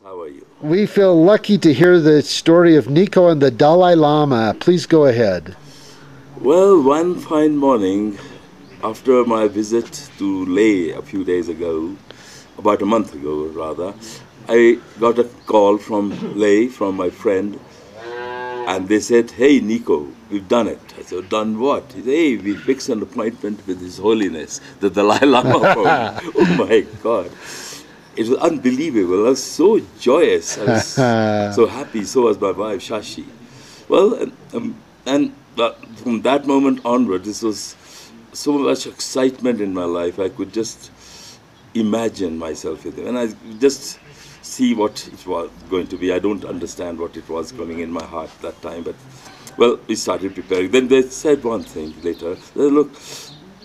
How are you? We feel lucky to hear the story of Nico and the Dalai Lama. Please go ahead. Well, one fine morning, after my visit to Leh a few days ago, about a month ago rather, I got a call from Leh from my friend, and they said, "Hey, Nico, we've done it." I said, "Done what?" He said, "Hey, we fixed an appointment with His Holiness, the Dalai Lama, for you." Oh my God. It was unbelievable. I was so joyous. I was so happy. So was my wife, Shashi. Well, and from that moment onward, this was so much excitement in my life. I could just imagine myself with him, and I just see what it was going to be. I don't understand what it was coming in my heart that time, but well, we started preparing. Then they said one thing later. They said, "Look,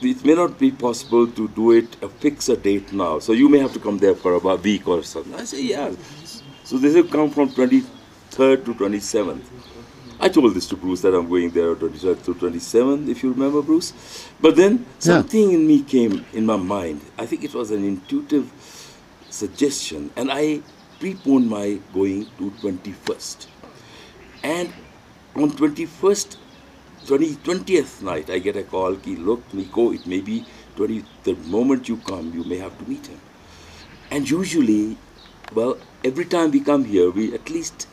it may not be possible to do it, fix a date now. So you may have to come there for about a week or something." I say, "Yeah." So they have come from 23rd to 27th. I told this to Bruce that I'm going there 23rd to 27th, if you remember, Bruce. But then Yeah. something in me came in my mind. I think it was an intuitive suggestion, and I preponed my going to 21st. And on 21st, 20th night, I get a call, ki, "Look, Nico, it may be 20, the moment you come, you may have to meet him." And usually, well, every time we come here, we at least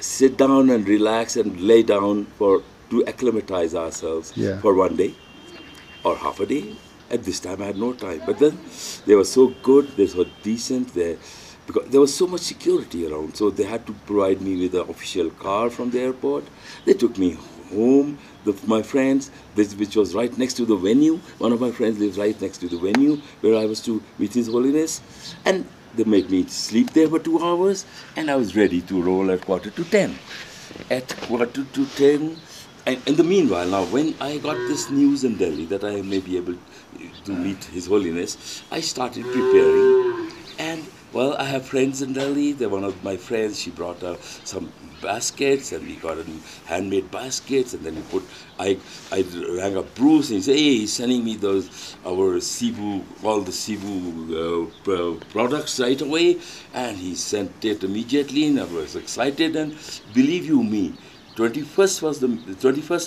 sit down and relax and lay down for to acclimatize ourselves Yeah. for one day or half a day. At this time, I had no time. But then they were so good, they were decent, because there was so much security around. So they had to provide me with an official car from the airport. They took me home. My friends, which was right next to the venue. One of my friends lives right next to the venue where I was to meet His Holiness. And they made me sleep there for 2 hours, and I was ready to roll at 9:45. At 9:45, and in the meanwhile, now when I got this news in Delhi that I may be able to meet His Holiness, I started preparing. And well, I have friends in Delhi. One of my friends, she brought some baskets, and we got handmade baskets, and then we put. I rang up Bruce, and he said, "Hey, he's sending me our Cebu, all the Cebu products right away," and he sent it immediately, and I was excited. And believe you me, 21st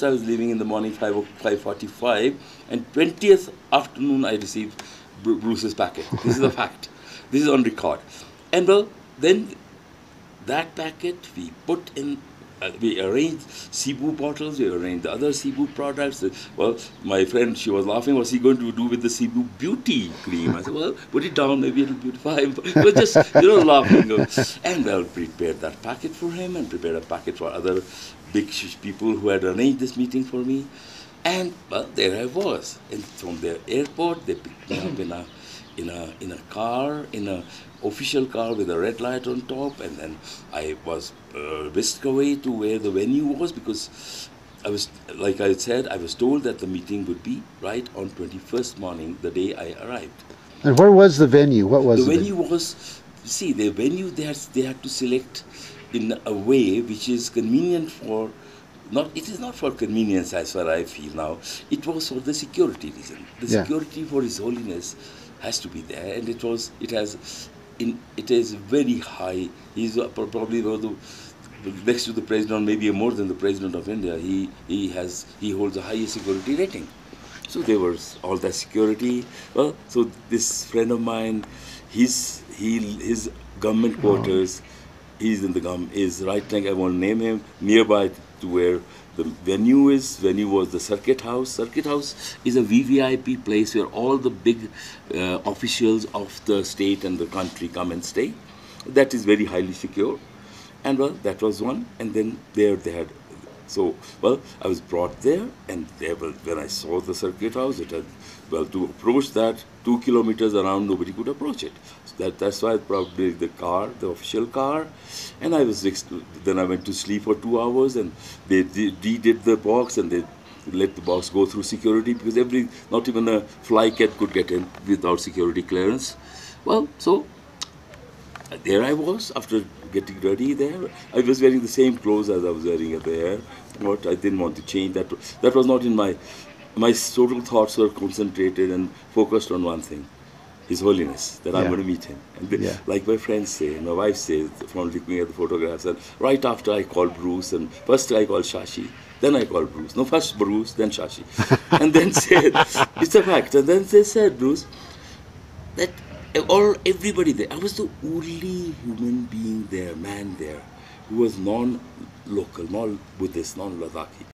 I was leaving in the morning 5:45, and 20th afternoon I received Bruce's packet. This is a fact. This is on record. And well, then that packet we put in. We arranged Cebu bottles, we arranged the other Cebu products. Well, my friend, she was laughing, what's he going to do with the Cebu beauty cream? I said, "Well, put it down, maybe it'll beautify him." We were just, laughing. And well, prepared that packet for him and prepared a packet for other big people who had arranged this meeting for me. And well, there I was. And from the airport, they picked me up in a car, in a official car with a red light on top, and then I was whisked away to where the venue was, because I was, like I said, I was told that the meeting would be right on 21st morning, the day I arrived. And where was the venue? What The was the venue venue? was, see, the venue they had to select in a way which is convenient for, not, it is not for convenience as far I feel now. It was for the security reason. The Yeah. security for His Holiness has to be there, and it is very high. He's probably one of the next to the president, maybe more than the president of India. He holds the highest security rating. So there was all that security. Well, so this friend of mine, his government quarters, he's in the is right next. I won't name him, nearby to where the venue is. Venue was the Circuit House. Circuit House is a VVIP place where all the big officials of the state and the country come and stay. That is very highly secure. And well, that was one. And then there they had. So, well, I was brought there, and when I saw the Circuit House, it had, well, to approach that 2 kilometers around, nobody could approach it. So that's why probably the car, the official car, and then I went to sleep for 2 hours, and they redid the box, and they let the box go through security, because not even a fly cat could get in without security clearance. Well, so there I was after getting ready there. I was wearing the same clothes as I was wearing at the airport. I didn't want to change that. That was not in my total thoughts were concentrated and focused on one thing. His Holiness, that I'm Yeah. going to meet him. And they, Yeah. like my friends say, my wife says, from looking at the photographs, and right after I called Bruce, and first I called Shashi, then I called Bruce. No, first Bruce, then Shashi. And then said, it's a fact. And then they said, Bruce, that everybody there, I was the only human being there, man there, who was non-local, non-Buddhist, non-Ladakhi.